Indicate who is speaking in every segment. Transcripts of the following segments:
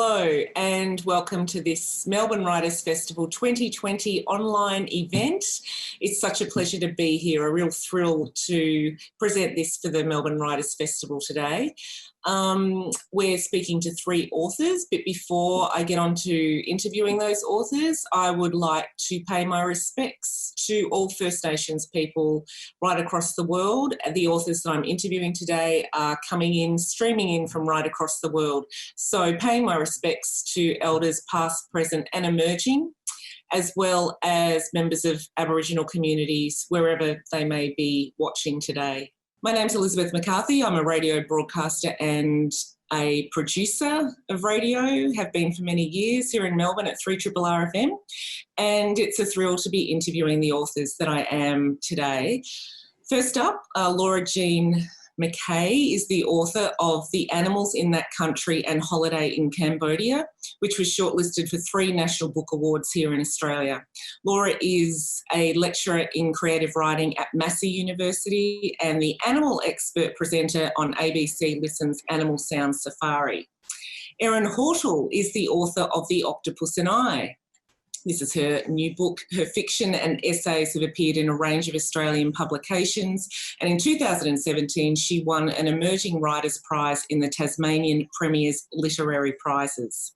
Speaker 1: Hello and welcome to this Melbourne Writers Festival 2020 online event. It's such a pleasure to be here, a real thrill to present this for the Melbourne Writers Festival today. We're speaking to three authors, but before I get on to interviewing those authors, I would like to pay my respects to all First Nations people right across the world. The authors that I'm interviewing today are streaming in from right across the world. So paying my respects to elders past, present and emerging, as well as members of Aboriginal communities, wherever they may be watching today. My name's Elizabeth McCarthy. I'm a radio broadcaster and a producer of radio, have been for many years here in Melbourne at 3RRR FM. And it's a thrill to be interviewing the authors that I am today. First up, Laura Jean McKay is the author of The Animals in That Country and Holiday in Cambodia, which was shortlisted for 3 National Book Awards here in Australia. Laura is a lecturer in creative writing at Massey University and the animal expert presenter on ABC Listen's Animal Sound Safari. Erin Hortle is the author of The Octopus and I. This is her new book. Her fiction and essays have appeared in a range of Australian publications, and in 2017 she won an Emerging Writers Prize in the Tasmanian Premier's Literary Prizes.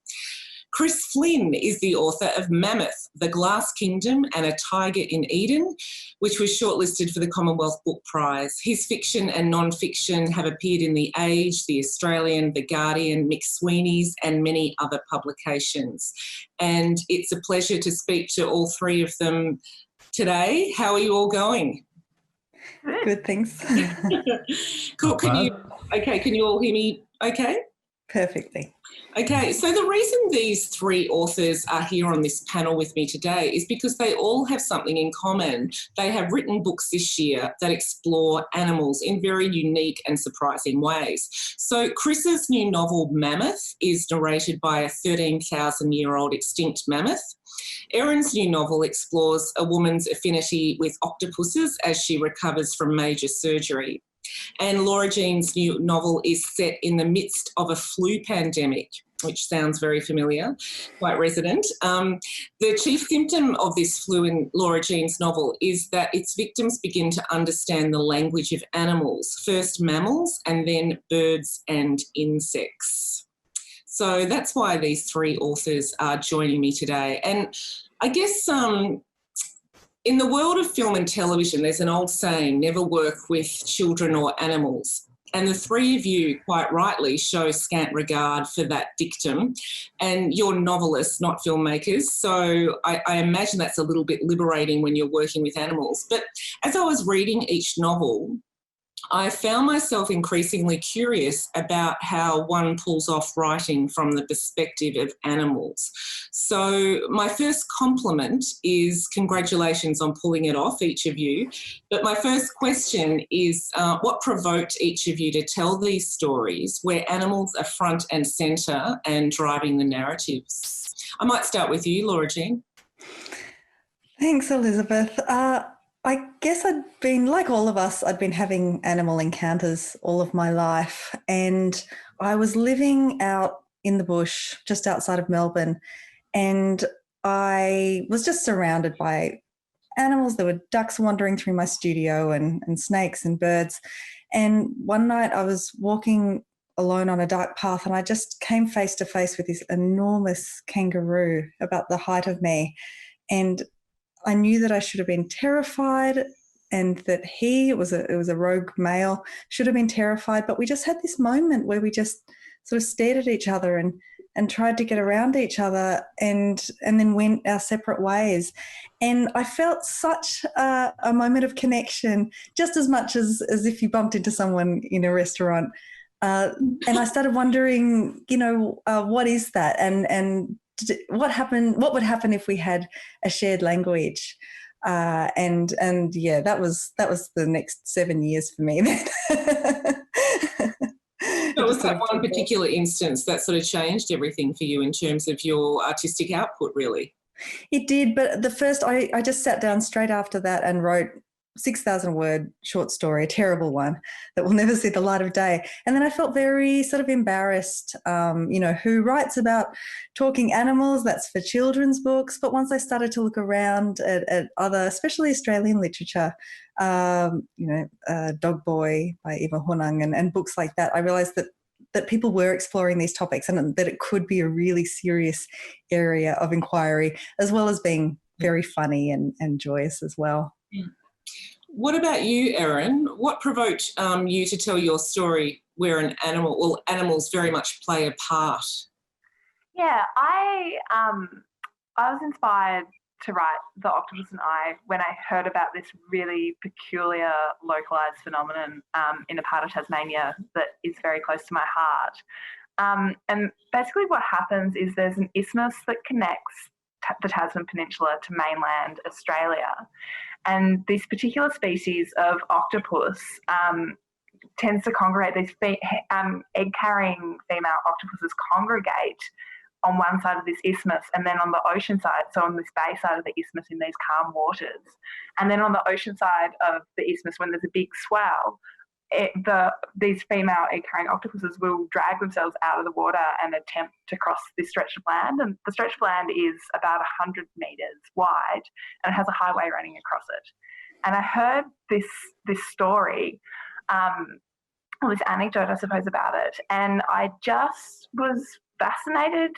Speaker 1: Chris Flynn is the author of Mammoth, The Glass Kingdom and a Tiger in Eden, which was shortlisted for the Commonwealth Book Prize. His fiction and non-fiction have appeared in The Age, The Australian, The Guardian, McSweeney's and many other publications. And it's a pleasure to speak to all three of them today. How are you all going?
Speaker 2: Good, thanks.
Speaker 1: Cool. Can you all hear me okay?
Speaker 2: Perfectly.
Speaker 1: Okay, so the reason these three authors are here on this panel with me today is because they all have something in common. They have written books this year that explore animals in very unique and surprising ways. So Chris's new novel, Mammoth, is narrated by a 13,000-year-old extinct mammoth. Erin's new novel explores a woman's affinity with octopuses as she recovers from major surgery. And Laura Jean's new novel is set in the midst of a flu pandemic, which sounds very familiar, quite resonant. The chief symptom of this flu in Laura Jean's novel is that its victims begin to understand the language of animals, first mammals and then birds and insects. So that's why these three authors are joining me today. And I guess in the world of film and television, there's an old saying, never work with children or animals. And the three of you, quite rightly, show scant regard for that dictum. And you're novelists, not filmmakers. So I imagine that's a little bit liberating when you're working with animals. But as I was reading each novel, I found myself increasingly curious about how one pulls off writing from the perspective of animals. So my first compliment is congratulations on pulling it off, each of you. But my first question is what provoked each of you to tell these stories where animals are front and centre and driving the narratives? I might start with you, Laura Jean.
Speaker 2: Thanks, Elizabeth. I guess I'd been, like all of us, I'd been having animal encounters all of my life, and I was living out in the bush just outside of Melbourne, and I was just surrounded by animals. There were ducks wandering through my studio and snakes and birds. And one night I was walking alone on a dark path and I just came face to face with this enormous kangaroo about the height of me. And I knew that I should have been terrified and that it was a rogue male, should have been terrified. But we just had this moment where we just sort of stared at each other and tried to get around each other and then went our separate ways. And I felt such a moment of connection, just as much as if you bumped into someone in a restaurant. And I started wondering, what is that? And what would happen if we had a shared language? And yeah, that was the next 7 years for me.
Speaker 1: So was that one particular instance that sort of changed everything for you in terms of your artistic output, really?
Speaker 2: It did, but I just sat down straight after that and wrote 6,000 word short story, a terrible one that will never see the light of day. And then I felt very sort of embarrassed, who writes about talking animals? That's for children's books. But once I started to look around at other, especially Australian literature, Dog Boy by Eva Honang and books like that, I realised that people were exploring these topics and that it could be a really serious area of inquiry, as well as being very funny and joyous as well.
Speaker 1: What about you, Erin? What provoked you to tell your story where animals very much play a part?
Speaker 3: Yeah, I was inspired to write The Octopus and I when I heard about this really peculiar localised phenomenon in a part of Tasmania that is very close to my heart. And basically what happens is there's an isthmus that connects the Tasman Peninsula to mainland Australia. And this particular species of octopus tends to congregate, these egg-carrying female octopuses congregate on one side of this isthmus, and then on the ocean side, so on this bay side of the isthmus in these calm waters. And then on the ocean side of the isthmus, when there's a big swell, these female egg-carrying octopuses will drag themselves out of the water and attempt to cross this stretch of land. And the stretch of land is about 100 metres wide, and it has a highway running across it. And I heard this story, or this anecdote, I suppose, about it, and I just was fascinated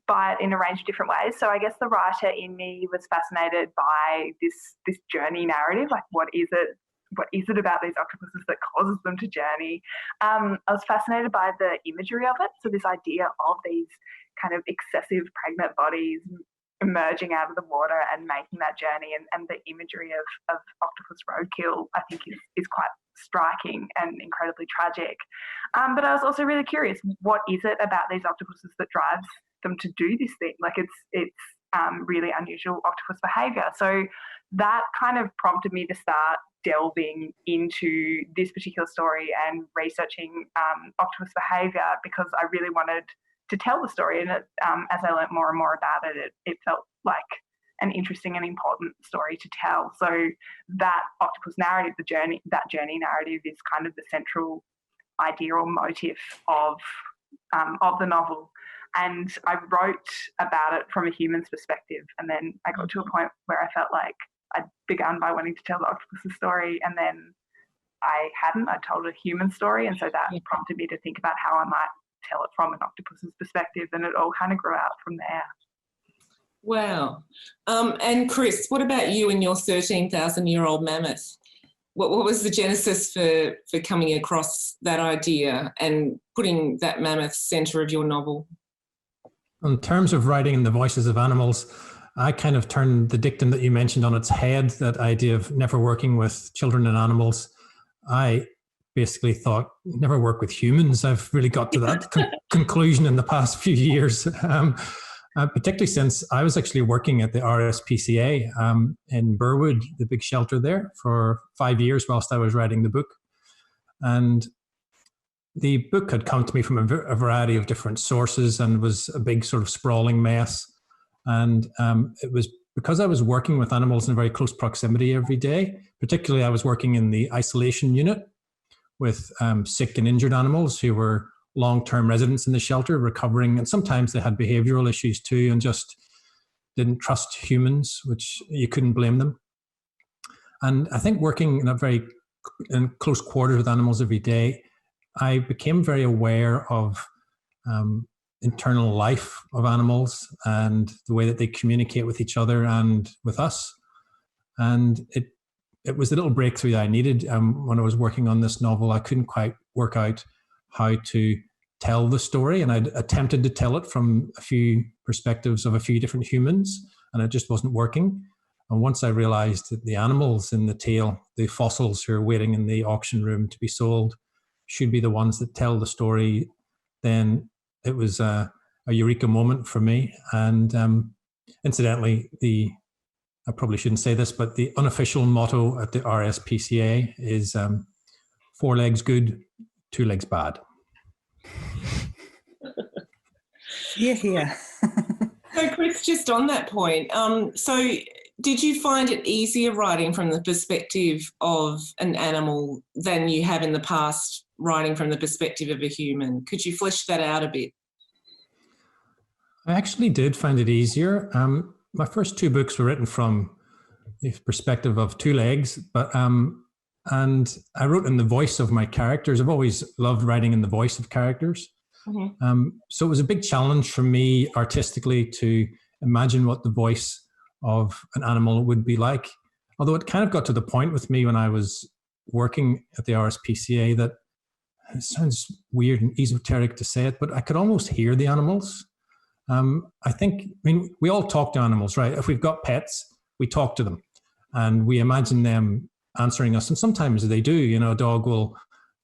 Speaker 3: by it in a range of different ways. So I guess the writer in me was fascinated by this journey narrative, like what is it about these octopuses that causes them to journey? I was fascinated by the imagery of it. So this idea of these kind of excessive pregnant bodies emerging out of the water and making that journey, and the imagery of octopus roadkill, I think is quite striking and incredibly tragic. But I was also really curious, what is it about these octopuses that drives them to do this thing? Like it's really unusual octopus behaviour. So that kind of prompted me to start delving into this particular story and researching octopus behaviour, because I really wanted to tell the story. And as I learnt more and more about it, it felt like an interesting and important story to tell. So that octopus narrative, that journey narrative, is kind of the central idea or motif of the novel. And I wrote about it from a human's perspective, and then I got to a point where I felt like I'd begun by wanting to tell the octopus's story, and then I hadn't. I'd told a human story, and so that prompted me to think about how I might tell it from an octopus's perspective, and it all kind of grew out from there.
Speaker 1: Wow. And Chris, what about you and your 13,000-year-old mammoth? What was the genesis for coming across that idea and putting that mammoth centre of your novel?
Speaker 4: In terms of writing in the voices of animals, I kind of turned the dictum that you mentioned on its head, that idea of never working with children and animals. I basically thought, never work with humans. I've really got to that conclusion in the past few years. Particularly since I was actually working at the RSPCA in Burwood, the big shelter there, for 5 years whilst I was writing the book. And the book had come to me from a variety of different sources and was a big sort of sprawling mess. And it was because I was working with animals in very close proximity every day. Particularly, I was working in the isolation unit with sick and injured animals who were long-term residents in the shelter, recovering, and sometimes they had behavioral issues too and just didn't trust humans, which you couldn't blame them. And I think working in close quarters with animals every day, I became very aware of internal life of animals and the way that they communicate with each other and with us. And it was a little breakthrough that I needed. When I was working on this novel, I couldn't quite work out how to tell the story, and I'd attempted to tell it from a few perspectives of a few different humans, and it just wasn't working. And once I realized that the animals in the tale, the fossils who are waiting in the auction room to be sold, should be the ones that tell the story, then it was a eureka moment for me. And incidentally, I probably shouldn't say this, but the unofficial motto at the RSPCA is 4 legs good, 2 legs bad.
Speaker 2: Yeah.
Speaker 1: So Chris, just on that point, so Did you find it easier writing from the perspective of an animal than you have in the past writing from the perspective of a human? Could you flesh that out a bit?
Speaker 4: I actually did find it easier. My first two books were written from the perspective of two legs, but and I wrote in the voice of my characters. I've always loved writing in the voice of characters. Mm-hmm. So it was a big challenge for me artistically to imagine what the voice of an animal would be like. Although it kind of got to the point with me when I was working at the RSPCA that it sounds weird and esoteric to say it, but I could almost hear the animals. I mean, we all talk to animals, right? If we've got pets, we talk to them and we imagine them answering us. And sometimes they do, you know, a dog will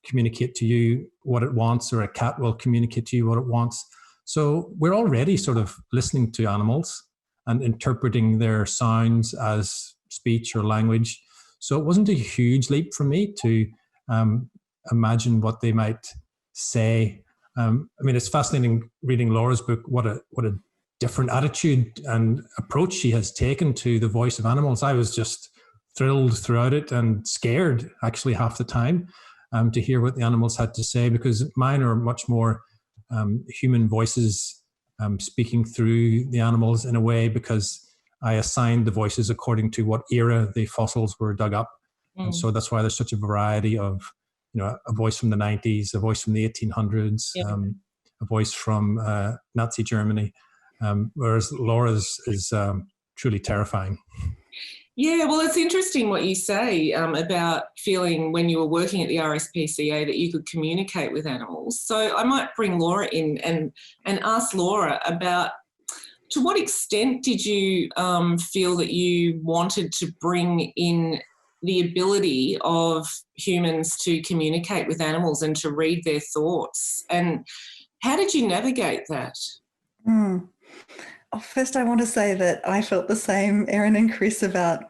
Speaker 4: communicate to you what it wants, or a cat will communicate to you what it wants. So we're already sort of listening to animals and interpreting their sounds as speech or language. So it wasn't a huge leap for me to imagine what they might say. I mean, it's fascinating reading Laura's book, what a different attitude and approach she has taken to the voice of animals. I was just thrilled throughout it and scared actually half the time to hear what the animals had to say, because mine are much more human voices speaking through the animals in a way, because I assigned the voices according to what era the fossils were dug up. And so that's why there's such a variety of, you know, a voice from the 90s, a voice from the 1800s, a voice from Nazi Germany, whereas Laura's is truly terrifying.
Speaker 1: Yeah, well, it's interesting what you say about feeling when you were working at the RSPCA that you could communicate with animals. So I might bring Laura in and ask Laura about, to what extent did you feel that you wanted to bring in the ability of humans to communicate with animals and to read their thoughts? And how did you navigate that?
Speaker 2: First, I want to say that I felt the same, Erin and Chris, about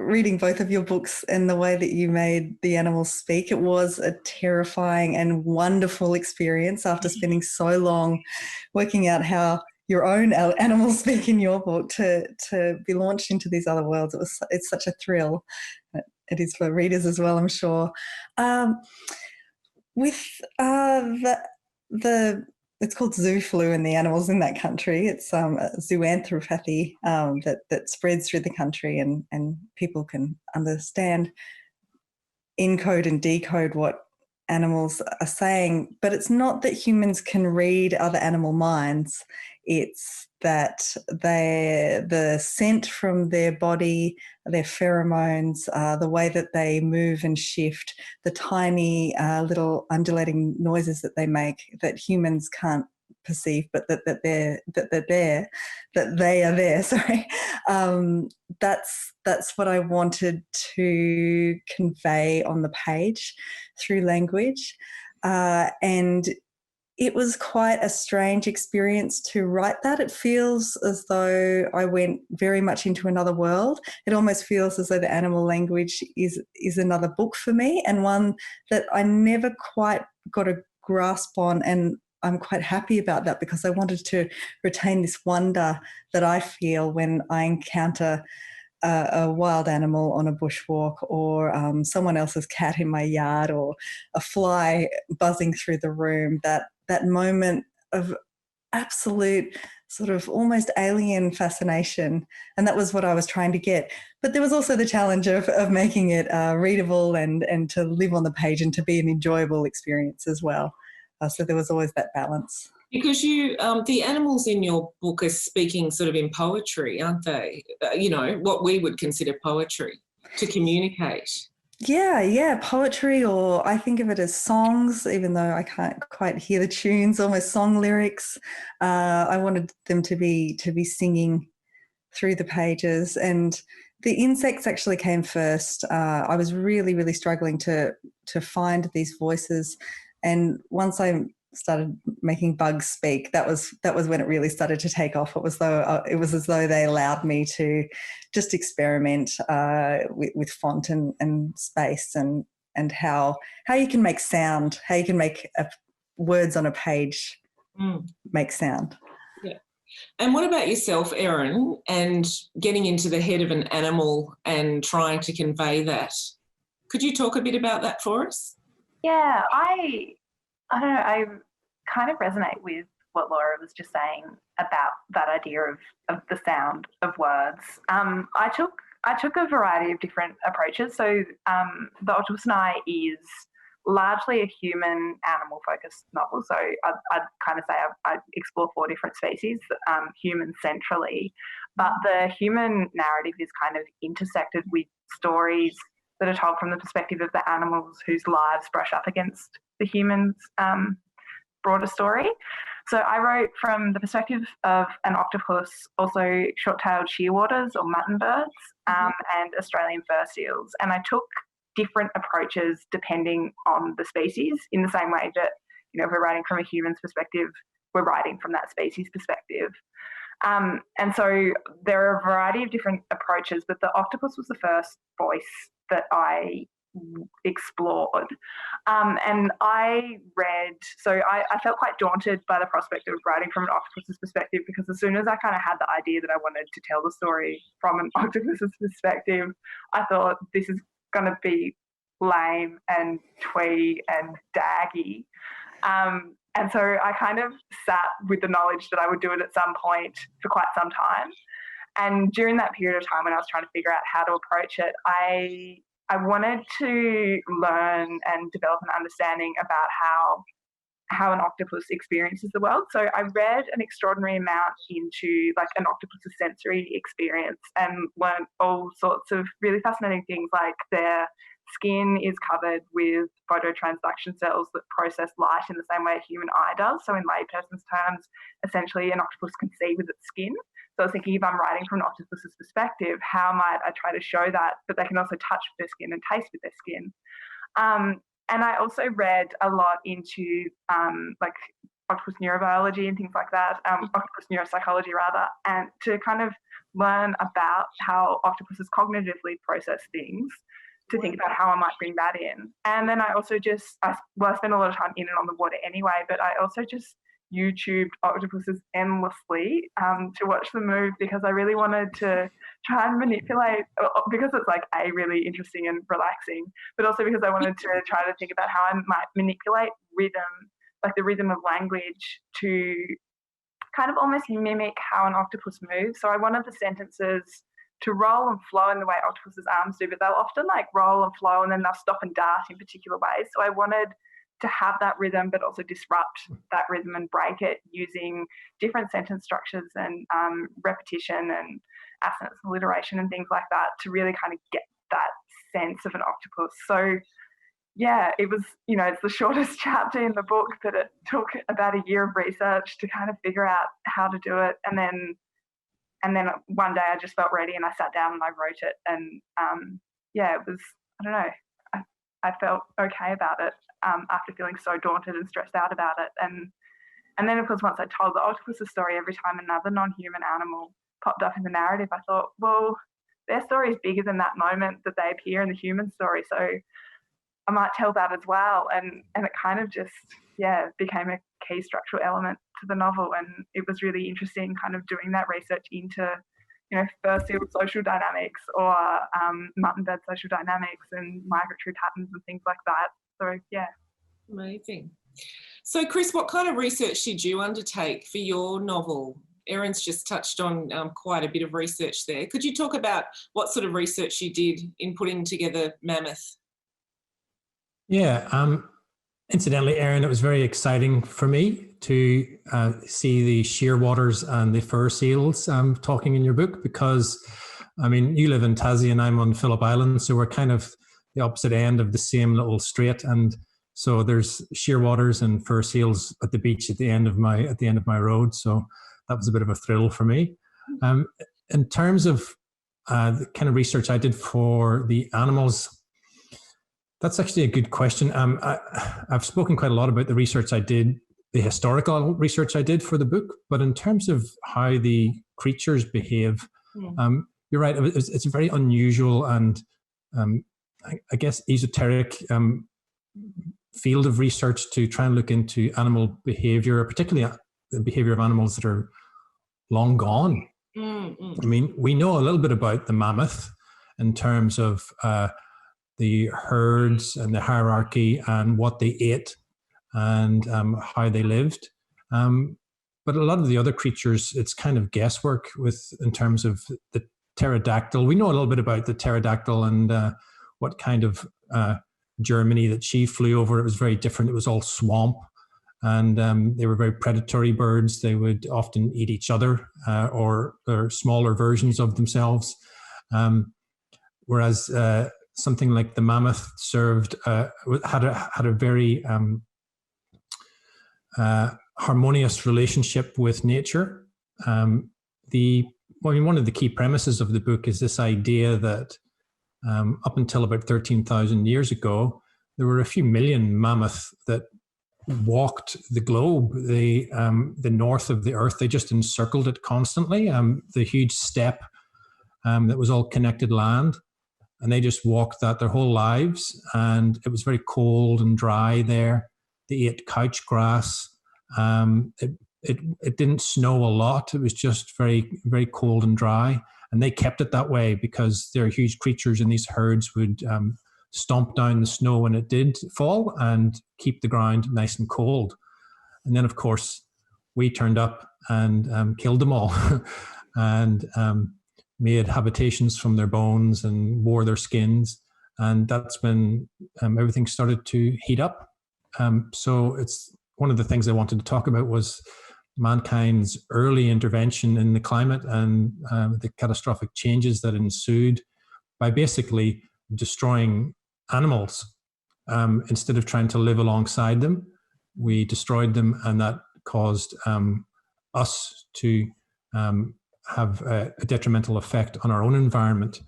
Speaker 2: reading both of your books and the way that you made the animals speak. It was a terrifying and wonderful experience after spending so long working out how your own animals speak in your book, to be launched into these other worlds. It's such a thrill. It is for readers as well, I'm sure. With the it's called zoo flu in the animals in that country. It's zoanthropathy that spreads through the country, and people can understand, encode and decode what animals are saying. But it's not that humans can read other animal minds. It's that the scent from their body, their pheromones, the way that they move and shift, the tiny little undulating noises that they make that humans can't perceive, but that they are there. Sorry, that's what I wanted to convey on the page through language, and it was quite a strange experience to write that. It feels as though I went very much into another world. It almost feels as though the animal language is another book for me, and one that I never quite got a grasp on. And I'm quite happy about that, because I wanted to retain this wonder that I feel when I encounter a wild animal on a bushwalk, or someone else's cat in my yard, or a fly buzzing through the room. That moment of absolute sort of almost alien fascination. And that was what I was trying to get. But there was also the challenge of making it readable and to live on the page and to be an enjoyable experience as well. So there was always that balance.
Speaker 1: Because you, the animals in your book are speaking sort of in poetry, aren't they? You know, what we would consider poetry, to communicate.
Speaker 2: Yeah, poetry, or I think of it as songs, even though I can't quite hear the tunes, almost song lyrics. I wanted them to be singing through the pages, and the insects actually came first. I was really, really struggling to find these voices, and once I started making bugs speak, that was when it really started to take off. It was as though they allowed me to just experiment with font and space and how you can make sound, how you can make words on a page make sound.
Speaker 1: Yeah. And what about yourself, Erin, and getting into the head of an animal and trying to convey that? Could you talk a bit about that for us?
Speaker 3: Yeah, I don't know, I kind of resonate with what Laura was just saying about that idea of the sound of words. I took a variety of different approaches. So The Octopus and I is largely a human animal focused novel. So I'd kind of say I explore 4 different species, human centrally, but the human narrative is kind of intersected with stories that are told from the perspective of the animals whose lives brush up against the humans' broader story. So I wrote from the perspective of an octopus, also short-tailed shearwaters or mutton birds, and Australian fur seals. And I took different approaches depending on the species, in the same way that, you know, if we're writing from a human's perspective, we're writing from that species perspective. And so there are a variety of different approaches, but the octopus was the first voice that I explored. And I read, so I felt quite daunted by the prospect of writing from an octopus's perspective, because as soon as I kind of had the idea that I wanted to tell the story from an octopus's perspective, I thought this is going to be lame and twee and daggy. And so I kind of sat with the knowledge that I would do it at some point for quite some time. And during that period of time when I was trying to figure out how to approach it, I wanted to learn and develop an understanding about how an octopus experiences the world. So I read an extraordinary amount into like an octopus's sensory experience and learned all sorts of really fascinating things, like their skin is covered with phototransduction cells that process light in the same way a human eye does. So in layperson's terms, essentially an octopus can see with its skin. So I was thinking, if I'm writing from an octopus's perspective, how might I try to show that, but they can also touch with their skin and taste with their skin. And I also read a lot into like octopus neurobiology and things like that, octopus neuropsychology rather, and to kind of learn about how octopuses cognitively process things, to think about how I might bring that in. And then I also I spend a lot of time in and on the water anyway, but I also just YouTubed octopuses endlessly to watch them move, because I really wanted to try and manipulate, because it's like really interesting and relaxing, but also because I wanted to try to think about how I might manipulate rhythm, like the rhythm of language, to kind of almost mimic how an octopus moves. So I wanted the sentences to roll and flow in the way octopus's arms do, but they'll often like roll and flow and then they'll stop and dart in particular ways. So I wanted to have that rhythm, but also disrupt that rhythm and break it using different sentence structures and repetition and assonance, alliteration and things like that, to really kind of get that sense of an octopus. So yeah, it was, you know, it's the shortest chapter in the book, but it took about a year of research to kind of figure out how to do it. And then one day I just felt ready and I sat down and I wrote it. And yeah, it was, I don't know, I felt okay about it after feeling so daunted and stressed out about it. And then, of course, once I told the octopus's story, every time another non-human animal popped up in the narrative, I thought, well, their story is bigger than that moment that they appear in the human story. So I might tell that as well. And it kind of just, yeah, became a key structural element to the novel. And it was really interesting kind of doing that research into, you know, fur seal social dynamics or mutton bird social dynamics and migratory patterns and things like that. So, yeah.
Speaker 1: Amazing. So, Chris, what kind of research did you undertake for your novel? Erin's just touched on quite a bit of research there. Could you talk about what sort of research you did in putting together Mammoth?
Speaker 4: Yeah. Incidentally, Erin, it was very exciting for me to see the shearwaters and the fur seals talking in your book, because, I mean, you live in Tassie and I'm on Phillip Island, so we're kind of the opposite end of the same little strait, and so there's shearwaters and fur seals at the beach at the end of my road. So that was a bit of a thrill for me. In terms of the kind of research I did for the animals, that's actually a good question. I've spoken quite a lot about the research I did, the historical research I did for the book, but in terms of how the creatures behave, you're right, it's a very unusual and I guess esoteric field of research to try and look into animal behavior, particularly the behavior of animals that are long gone.
Speaker 1: Mm-hmm.
Speaker 4: I mean, we know a little bit about the mammoth in terms of the herds and the hierarchy and what they ate and how they lived. But a lot of the other creatures, it's kind of guesswork in terms of the pterodactyl. We know a little bit about the pterodactyl and what kind of Germany that she flew over. It was very different. It was all swamp. And they were very predatory birds. They would often eat each other or smaller versions of themselves. Whereas something like the mammoth had a very harmonious relationship with nature. One of the key premises of the book is this idea that up until about 13,000 years ago, there were a few million mammoth that walked the globe, the north of the earth. They just encircled it constantly. The huge steppe that was all connected land, and they just walked that their whole lives. And it was very cold and dry there. They ate couch grass. It didn't snow a lot. It was just very, very cold and dry. And they kept it that way because they're huge creatures, and these herds would stomp down the snow when it did fall and keep the ground nice and cold. And then, of course, we turned up and killed them all and made habitations from their bones and wore their skins. And that's when everything started to heat up. So it's one of the things I wanted to talk about was mankind's early intervention in the climate and the catastrophic changes that ensued by basically destroying animals. Instead of trying to live alongside them, we destroyed them, and that caused us to have a detrimental effect on our own environment.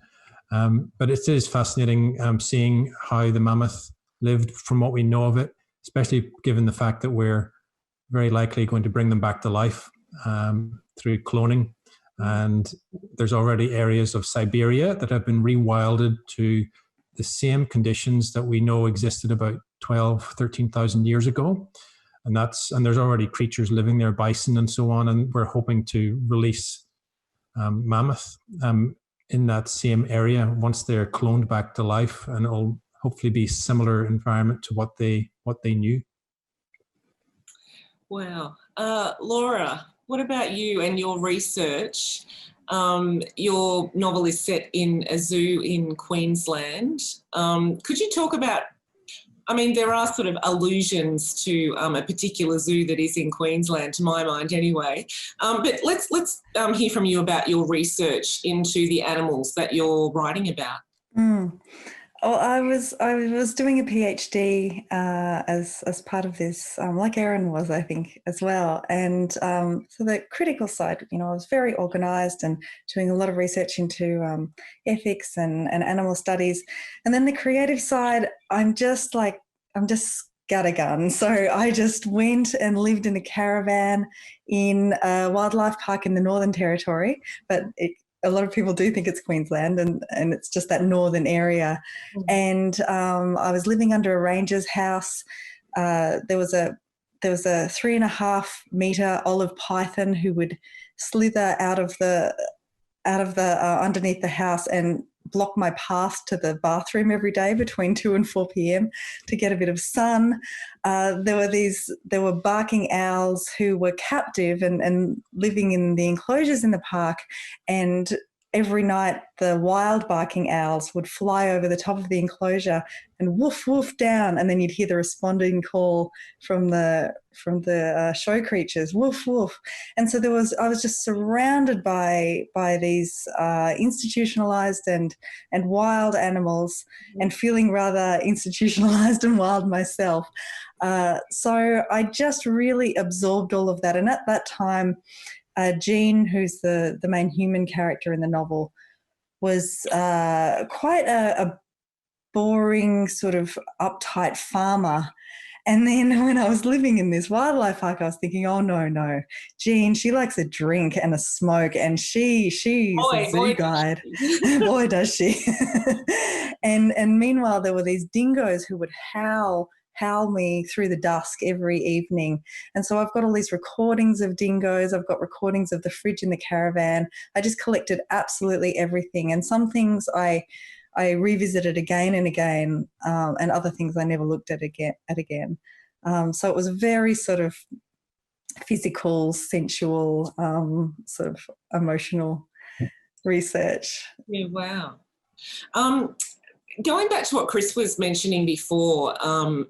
Speaker 4: But it is fascinating seeing how the mammoth lived from what we know of it, especially given the fact that we're very likely going to bring them back to life through cloning. And there's already areas of Siberia that have been rewilded to the same conditions that we know existed about 13,000 years ago. And there's already creatures living there, bison and so on. And we're hoping to release mammoth in that same area once they're cloned back to life, and it'll hopefully be similar environment to what they knew.
Speaker 1: Wow. Laura, what about you and your research? Your novel is set in a zoo in Queensland. Could you talk about, I mean, there are sort of allusions to a particular zoo that is in Queensland, to my mind anyway. But let's hear from you about your research into the animals that you're writing about.
Speaker 2: Well, I was doing a PhD as part of this, like Erin was, I think, as well. And so the critical side, I was very organised and doing a lot of research into ethics and animal studies. And then the creative side, I'm just scattergun. So I just went and lived in a caravan in a wildlife park in the Northern Territory, but a lot of people do think it's Queensland, and it's just that northern area. Mm-hmm. And I was living under a ranger's house. There was a 3.5 metre olive python who would slither out of the underneath the house and block my path to the bathroom every day between 2 and 4 p.m. to get a bit of sun. There were barking owls who were captive and living in the enclosures in the park, and every night the wild barking owls would fly over the top of the enclosure and woof woof down, and then you'd hear the responding call from the show creatures, woof woof. And so I was just surrounded by these institutionalized and wild animals, and feeling rather institutionalized and wild myself. So I just really absorbed all of that. And at that time, Jean, who's the main human character in the novel, was quite a boring, sort of uptight farmer. And then when I was living in this wildlife park, I was thinking, oh, no, Jean, she likes a drink and a smoke, and she's a zoo guide. Boy, does she. And meanwhile, there were these dingoes who would howl howl me through the dusk every evening. And so I've got all these recordings of dingoes. I've got recordings of the fridge in the caravan. I just collected absolutely everything. And some things I revisited again and again, and other things I never looked at again. So it was a very sort of physical, sensual, sort of emotional research.
Speaker 1: Yeah, wow. Going back to what Chris was mentioning before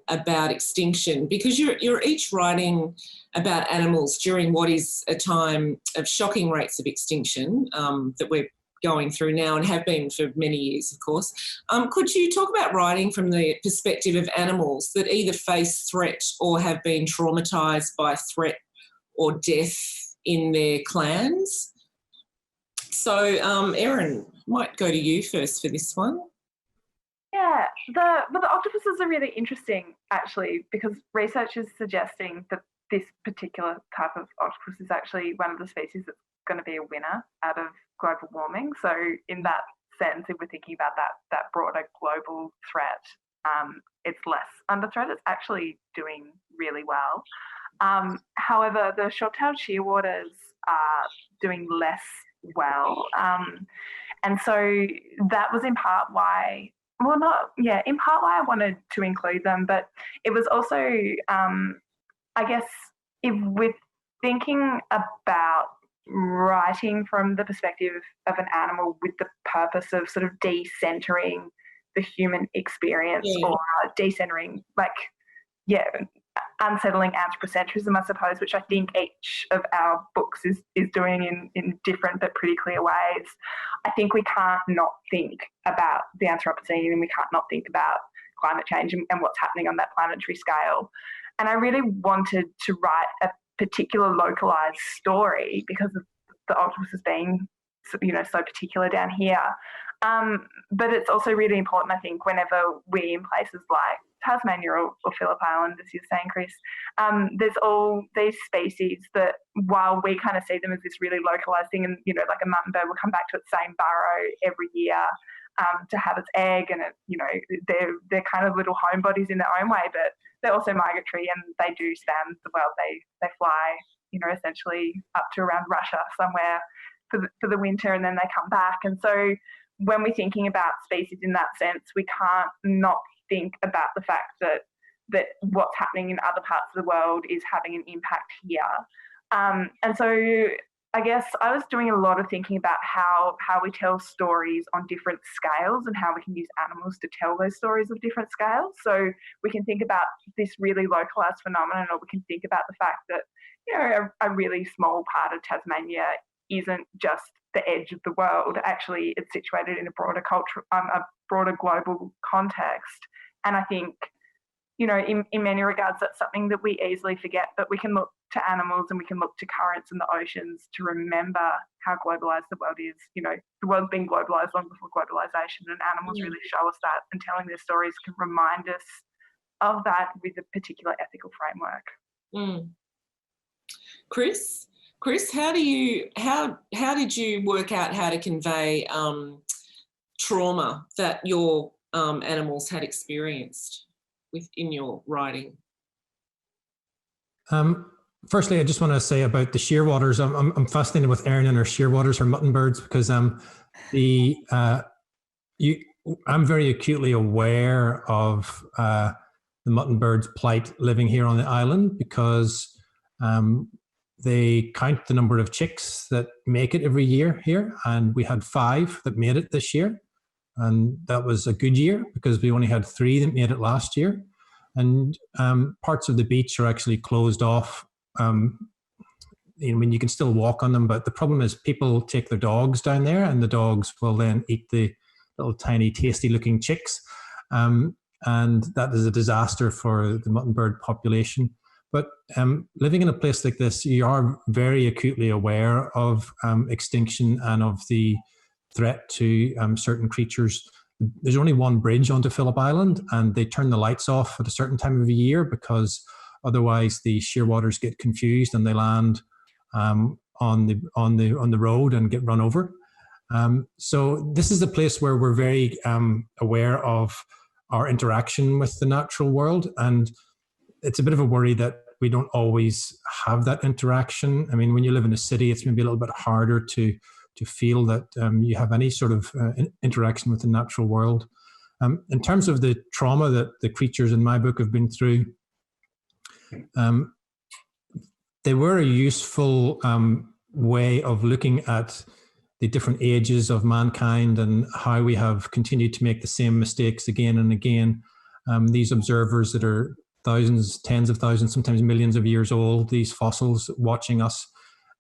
Speaker 1: about extinction, because you're each writing about animals during what is a time of shocking rates of extinction that we're going through now and have been for many years, of course. Could you talk about writing from the perspective of animals that either face threat or have been traumatised by threat or death in their clans? So, Erin, might go to you first for this one.
Speaker 3: Yeah, the octopuses are really interesting, actually, because research is suggesting that this particular type of octopus is actually one of the species that's going to be a winner out of global warming. So in that sense, if we're thinking about that broader global threat, it's less under threat. It's actually doing really well. However, the short-tailed shearwaters are doing less well. And so that was in part why, in part why I wanted to include them, but it was also, I guess, if we're thinking about writing from the perspective of an animal with the purpose of sort of decentering the human experience, or decentering, unsettling anthropocentrism, I suppose, which I think each of our books is doing in different but pretty clear ways. I think we can't not think about the Anthropocene, and we can't not think about climate change and what's happening on that planetary scale. And I really wanted to write a particular localised story because of the octopuses being, so particular down here. But it's also really important, I think, whenever we're in places like Tasmania or Phillip Island, as you're saying, Chris, there's all these species that, while we kind of see them as this really localised thing, and, like a mutton bird will come back to its same burrow every year to have its egg, and they're kind of little homebodies in their own way, but they're also migratory and they do span the world. They fly, essentially up to around Russia somewhere for the winter, and then they come back. And so when we're thinking about species in that sense, we can't not think about the fact that what's happening in other parts of the world is having an impact here. And so I guess I was doing a lot of thinking about how we tell stories on different scales and how we can use animals to tell those stories of different scales. So we can think about this really localised phenomenon, or we can think about the fact that, a really small part of Tasmania isn't just the edge of the world. Actually, it's situated in a broader culture, a broader global context. And I think, in many regards, that's something that we easily forget, but we can look to animals and we can look to currents in the oceans to remember how globalised the world is. The world's been globalised long before globalisation, and animals really show us that, and telling their stories can remind us of that with a particular ethical framework.
Speaker 1: Chris, how did you work out how to convey trauma that your animals had experienced within your writing?
Speaker 4: Firstly, I just want to say about the shearwaters. I'm fascinated with Erin and her shearwaters, her mutton birds, because I'm very acutely aware of the mutton bird's plight living here on the island, because they count the number of chicks that make it every year here, and we had 5 that made it this year, and that was a good year because we only had 3 that made it last year. And parts of the beach are actually closed off. You can still walk on them, but the problem is people take their dogs down there, and the dogs will then eat the little tiny tasty looking chicks, and that is a disaster for the mutton bird population. But living in a place like this, you are very acutely aware of extinction and of the threat to certain creatures. There's only one bridge onto Phillip Island, and they turn the lights off at a certain time of the year because otherwise the shearwaters get confused and they land on the road and get run over. So this is a place where we're very aware of our interaction with the natural world. And it's a bit of a worry that we don't always have that interaction. I mean, when you live in a city, it's maybe a little bit harder to feel that you have any sort of interaction with the natural world. In terms of the trauma that the creatures in my book have been through, they were a useful way of looking at the different ages of mankind and how we have continued to make the same mistakes again and again. These observers that are thousands, tens of thousands, sometimes millions of years old, these fossils watching us,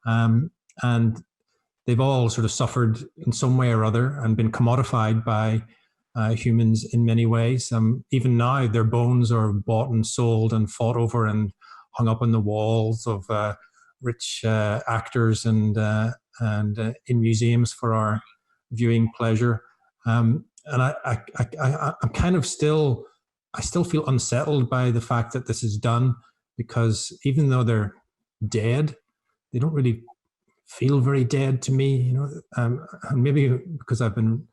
Speaker 4: and they've all sort of suffered in some way or other and been commodified by humans in many ways. Even now, their bones are bought and sold and fought over and hung up on the walls of rich actors and in museums for our viewing pleasure. And I'm kind of still feel unsettled by the fact that this is done, because even though they're dead, they don't really feel very dead to me, you know. And maybe because I've been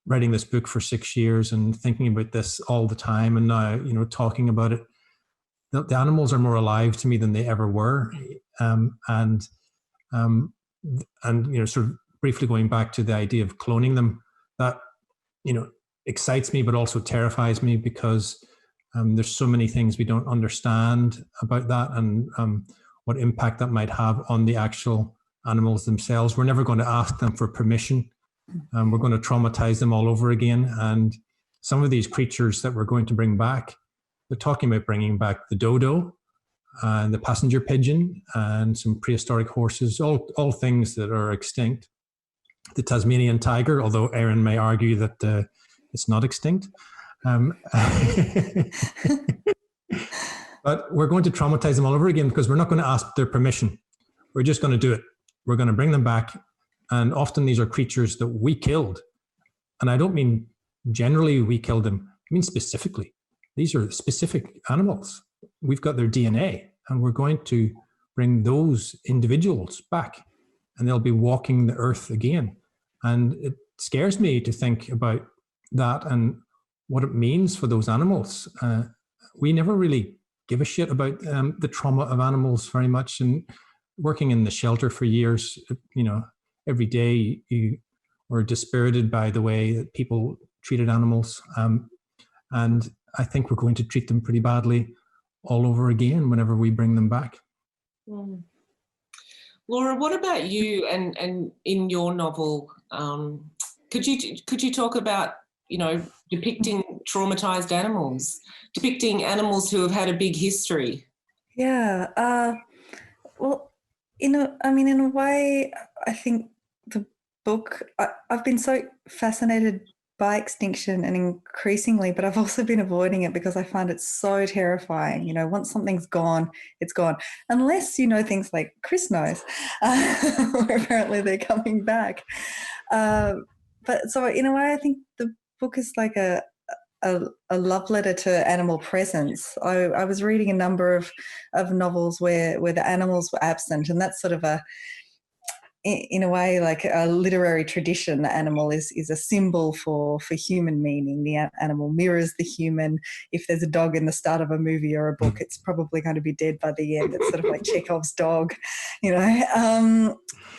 Speaker 4: writing this book for 6 years and thinking about this all the time, and now, you know, talking about it, the animals are more alive to me than they ever were. And you know, sort of briefly going back to the idea of cloning them, that, you know, excites me but also terrifies me, because there's so many things we don't understand about that, and what impact that might have on the actual animals themselves. We're never going to ask them for permission. We're going to traumatize them all over again. And some of these creatures that we're going to bring back, they're talking about bringing back the dodo and the passenger pigeon and some prehistoric horses, all things that are extinct. The Tasmanian tiger, although Erin may argue that it's not extinct. But we're going to traumatize them all over again, because we're not going to ask their permission. We're just going to do it. We're going to bring them back. And often these are creatures that we killed. And I don't mean generally we killed them. I mean specifically. These are specific animals. We've got their DNA, and we're going to bring those individuals back, and they'll be walking the earth again. And it scares me to think about that and what it means for those animals. We never really give a shit about the trauma of animals very much. And working in the shelter for years, you know, every day you were dispirited by the way that people treated animals. And I think we're going to treat them pretty badly all over again whenever we bring them back.
Speaker 1: Mm. Laura, what about you and in your novel? Could you talk about, you know, depicting traumatized animals, depicting animals who have had a big history?
Speaker 2: Yeah. Well, in a way, I think the book, I've been so fascinated by extinction, and increasingly, but I've also been avoiding it because I find it so terrifying. You know, once something's gone, it's gone. Unless you know things like Chris knows, where apparently they're coming back. But so in a way, I think the book is like a love letter to animal presence. I was reading a number of novels where the animals were absent, and that's sort of in a way, like a literary tradition. The animal is a symbol for human meaning. The animal mirrors the human. If there's a dog in the start of a movie or a book, it's probably going to be dead by the end. It's sort of like Chekhov's dog, you know.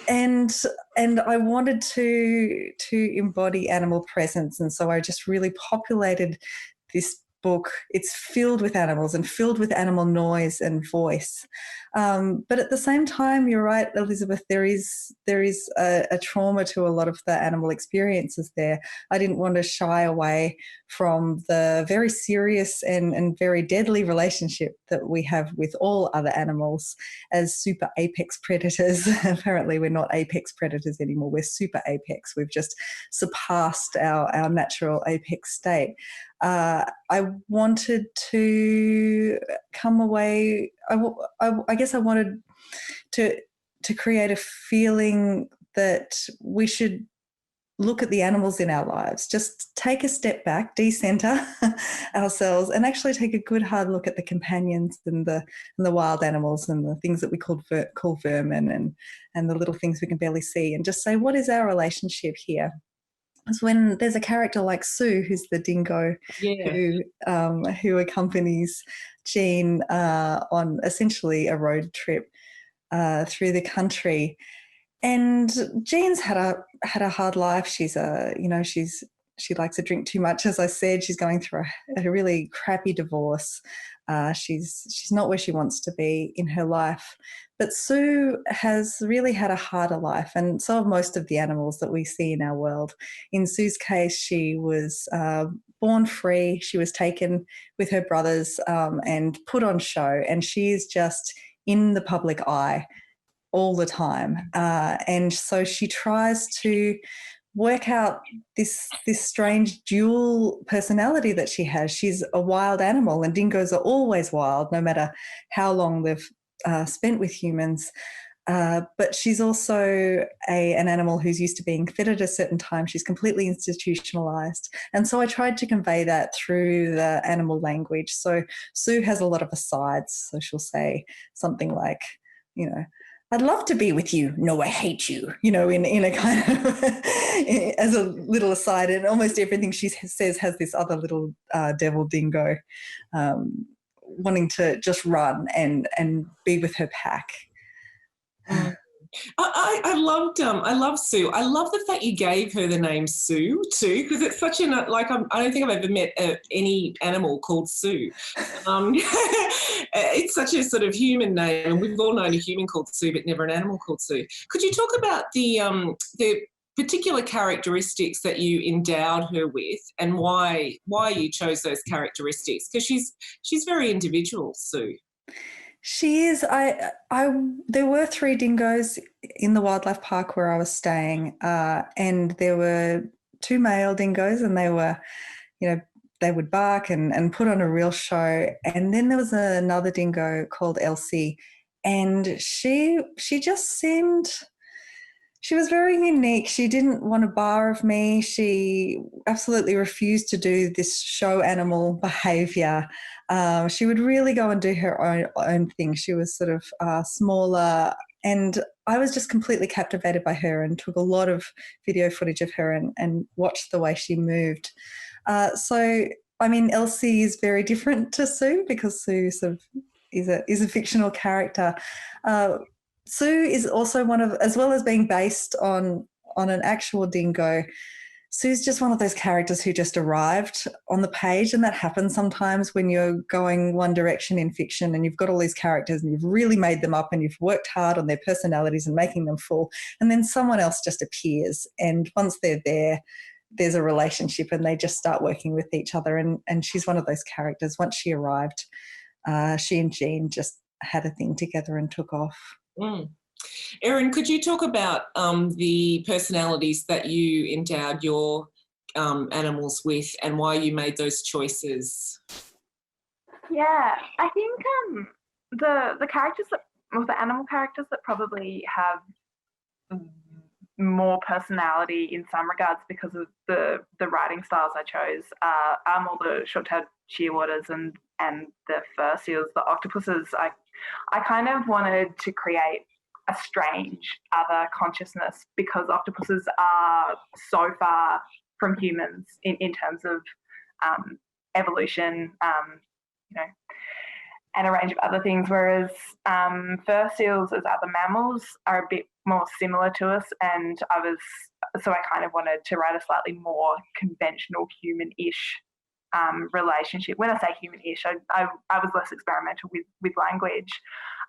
Speaker 2: And I wanted to embody animal presence, and so I just really populated this book. It's filled with animals and filled with animal noise and voice. But at the same time, you're right, Elizabeth, there is a trauma to a lot of the animal experiences there. I didn't want to shy away from the very serious and very deadly relationship that we have with all other animals as super apex predators. Apparently, we're not apex predators anymore. We're super apex. We've just surpassed our natural apex state. I wanted to come away. I guess I wanted to create a feeling that we should look at the animals in our lives, just take a step back, decenter ourselves, and actually take a good hard look at the companions and the wild animals and the things that we call vermin and the little things we can barely see, and just say, what is our relationship here? is when there's a character like Sue, who's the dingo, who accompanies Jean on essentially a road trip through the country. And Jean's had a hard life. She likes to drink too much. As I said, she's going through a really crappy divorce. She's not where she wants to be in her life. But Sue has really had a harder life, and so have most of the animals that we see in our world. In Sue's case, she was born free. She was taken with her brothers and put on show, and she is just in the public eye all the time. And so she tries to work out this strange dual personality that she has. She's a wild animal, and dingoes are always wild, no matter how long they've spent with humans. But she's also an animal who's used to being fed at a certain time. She's completely institutionalized. And so I tried to convey that through the animal language. So Sue has a lot of asides. So she'll say something like, I'd love to be with you. No, I hate you, in a kind of, as a little aside. And almost everything she says has this other little devil dingo wanting to just run and be with her pack.
Speaker 1: I love Sue. I love the fact you gave her the name Sue too, because it's such I don't think I've ever met any animal called Sue. It's such a sort of human name, and we've all known a human called Sue, but never an animal called Sue. Could you talk about the particular characteristics that you endowed her with, and why you chose those characteristics? Because she's very individual, Sue.
Speaker 2: She is. There were 3 dingoes in the wildlife park where I was staying, and there were 2 male dingoes, and they were, they would bark and put on a real show. And then there was another dingo called Elsie, and she just seemed. She was very unique. She didn't want a bar of me. She absolutely refused to do this show animal behaviour. She would really go and do her own thing. She was sort of smaller, and I was just completely captivated by her and took a lot of video footage of her and watched the way she moved. Elsie is very different to Sue, because Sue sort of is a fictional character. Sue is also as well as being based on an actual dingo, Sue's just one of those characters who just arrived on the page, and that happens sometimes when you're going one direction in fiction and you've got all these characters and you've really made them up and you've worked hard on their personalities and making them full, and then someone else just appears, and once they're there, there's a relationship and they just start working with each other, and she's one of those characters. Once she arrived, she and Jean just had a thing together and took off.
Speaker 1: Mm. Erin, could you talk about the personalities that you endowed your animals with and why you made those choices?
Speaker 3: Yeah, I think the characters the animal characters that probably have more personality in some regards because of the writing styles I chose are more the short-tailed shearwaters and the fur seals, the octopuses. I kind of wanted to create a strange other consciousness because octopuses are so far from humans in terms of evolution, and a range of other things, whereas fur seals as other mammals are a bit more similar to us, and I kind of wanted to write a slightly more conventional human-ish relationship. When I say human-ish, I was less experimental with language.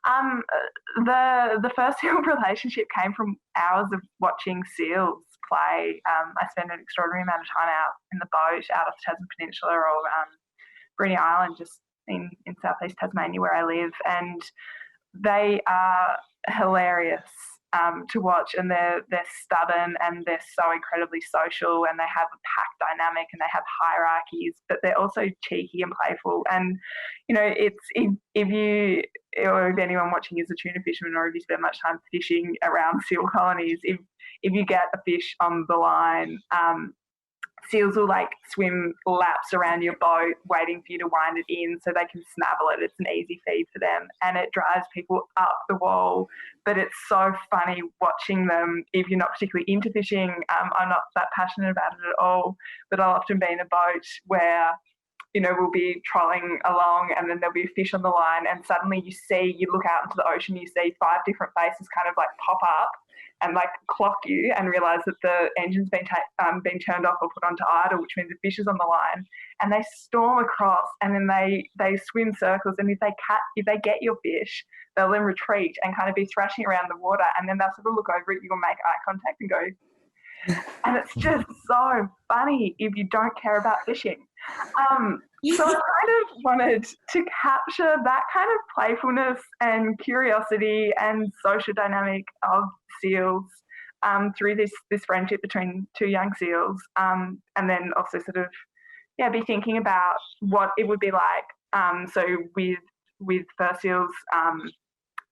Speaker 3: The fur seal relationship came from hours of watching seals play. I spent an extraordinary amount of time out in the boat out off the Tasman Peninsula or Bruny Island, just in southeast Tasmania where I live, and they are hilarious to watch, and they're stubborn and they're so incredibly social, and they have a pack dynamic and they have hierarchies, but they're also cheeky and playful. And it's if anyone watching is a tuna fisherman, or if you spend much time fishing around seal colonies, if you get a fish on the line, seals will like swim laps around your boat waiting for you to wind it in so they can snavel it. It's an easy feed for them, and it drives people up the wall. But it's so funny watching them if you're not particularly into fishing. I'm not that passionate about it at all, but I'll often be in a boat where, you know, we'll be trolling along and then there'll be a fish on the line, and suddenly you look out into the ocean, you see 5 different faces kind of like pop up and like clock you and realise that the engine's been turned off or put onto idle, which means the fish is on the line, and they storm across, and then they swim circles, and if they get your fish, they'll then retreat and kind of be thrashing around the water, and then they'll sort of look over at you and make eye contact and go, and it's just so funny if you don't care about fishing. So I kind of wanted to capture that kind of playfulness and curiosity and social dynamic of seals through this friendship between 2 young seals, and then also sort of be thinking about what it would be like. So with fur seals,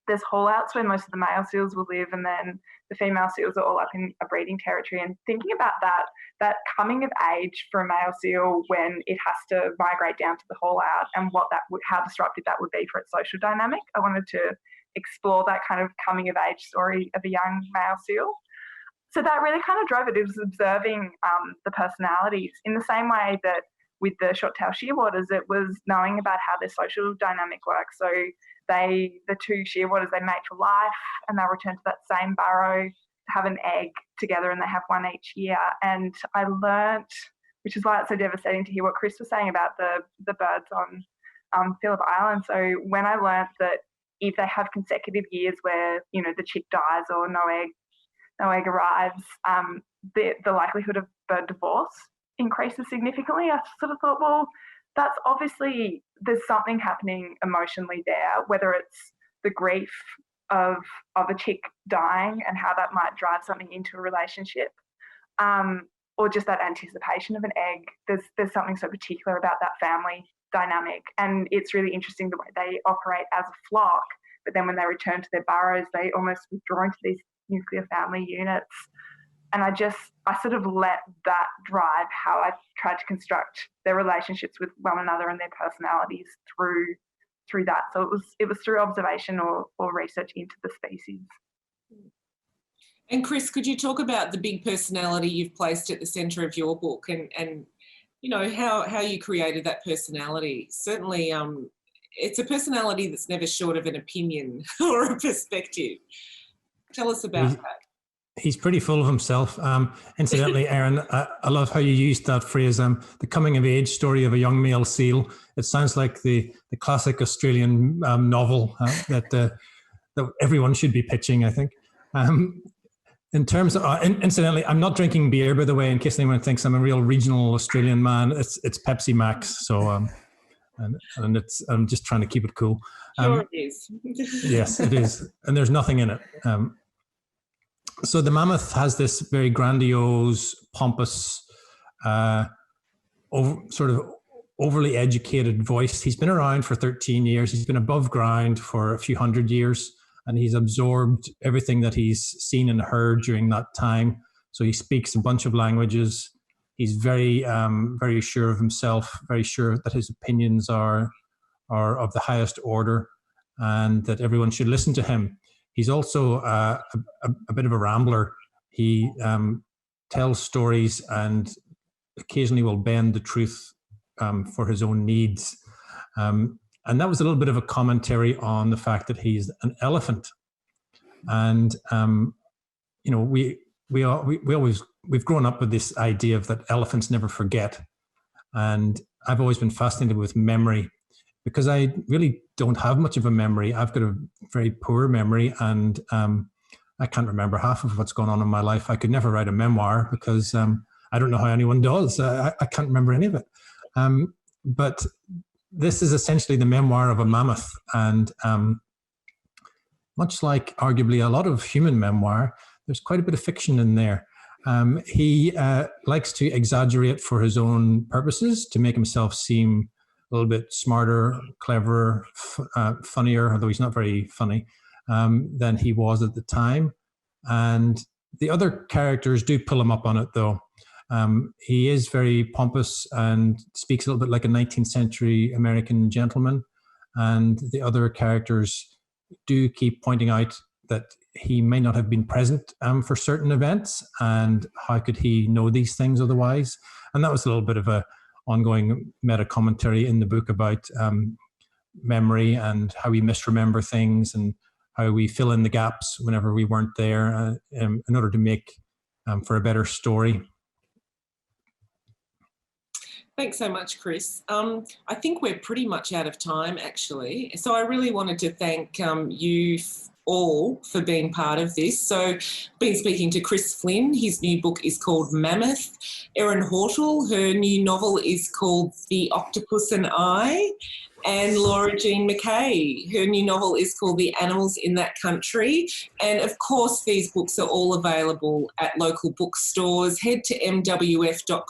Speaker 3: there's haul-outs where most of the male seals will live, and then the female seals are all up in a breeding territory. And thinking about that coming of age for a male seal when it has to migrate down to the haul-out, and how disruptive that would be for its social dynamic. I wanted to explore that kind of coming of age story of a young male seal. So that really kind of drove it. It was observing the personalities in the same way that with the short-tailed shearwaters, it was knowing about how their social dynamic works. So the 2 shearwaters, they mate for life, and they'll return to that same burrow, have an egg together, and they have one each year. And I learnt, which is why it's so devastating to hear what Chris was saying about the birds on Phillip Island. So when I learnt that if they have consecutive years where, you know, the chick dies or no egg arrives, the likelihood of bird divorce increases significantly. I sort of thought, well, that's obviously, there's something happening emotionally there, whether it's the grief of a chick dying and how that might drive something into a relationship, or just that anticipation of an egg. There's something so particular about that family dynamic, and it's really interesting the way they operate as a flock, but then when they return to their burrows, they almost withdraw into these nuclear family units. And I sort of let that drive how I tried to construct their relationships with one another and their personalities through that. So it was through observation or research into the species.
Speaker 1: And Chris, could you talk about the big personality you've placed at the centre of your book, and you know how you created that personality? Certainly, it's a personality that's never short of an opinion or a perspective. Tell us about that.
Speaker 4: He's pretty full of himself. Incidentally, Erin, I love how you used that phrase, the coming of age story of a young male seal. It sounds like the classic Australian novel that everyone should be pitching, I think. In terms of, incidentally, I'm not drinking beer, by the way, in case anyone thinks I'm a real regional Australian man. It's Pepsi Max, so and it's, I'm just trying to keep it cool.
Speaker 1: Sure it is.
Speaker 4: Yes, it is, and there's nothing in it. So the Mammoth has this very grandiose, pompous, sort of overly educated voice. He's been around for 13 years. He's been above ground for a few hundred years, and he's absorbed everything that he's seen and heard during that time. So he speaks a bunch of languages. He's very, very sure of himself, very sure that his opinions are of the highest order, and that everyone should listen to him. He's also a bit of a rambler. He tells stories and occasionally will bend the truth for his own needs. And that was a little bit of a commentary on the fact that he's an elephant. And, you know, we've grown up with this idea of that elephants never forget. And I've always been fascinated with memory, because I really don't have much of a memory. I've got a very poor memory, and I can't remember half of what's going on in my life. I could never write a memoir because I don't know how anyone does. I can't remember any of it. But this is essentially the memoir of a mammoth, and much like arguably a lot of human memoir, there's quite a bit of fiction in there. He likes to exaggerate for his own purposes, to make himself seem a little bit smarter, cleverer, funnier, although he's not very funny, than he was at the time. And the other characters do pull him up on it, though. He is very pompous and speaks a little bit like a 19th century American gentleman. And the other characters do keep pointing out that he may not have been present for certain events, and how could he know these things otherwise? And that was a little bit of a ongoing meta commentary in the book about memory and how we misremember things and how we fill in the gaps whenever we weren't there in order to make for a better story.
Speaker 1: Thanks so much, Chris. I think we're pretty much out of time, actually. So I really wanted to thank you all for being part of this. So I've been speaking to Chris Flynn. His new book is called Mammoth. Erin Hortle, her new novel is called The Octopus and I. And Laura Jean McKay, her new novel is called The Animals in That Country. And of course, these books are all available at local bookstores. Head to mwf.com.au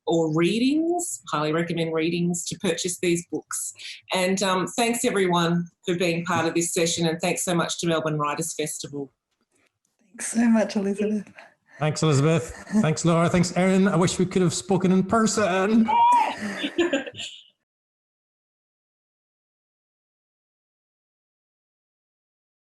Speaker 1: or Readings, highly recommend Readings, to purchase these books. And thanks everyone for being part of this session, and thanks so much to Melbourne Writers Festival.
Speaker 2: Thanks so much, Elizabeth.
Speaker 4: Thanks, Elizabeth. Thanks, Laura. Thanks, Erin. I wish we could have spoken in person.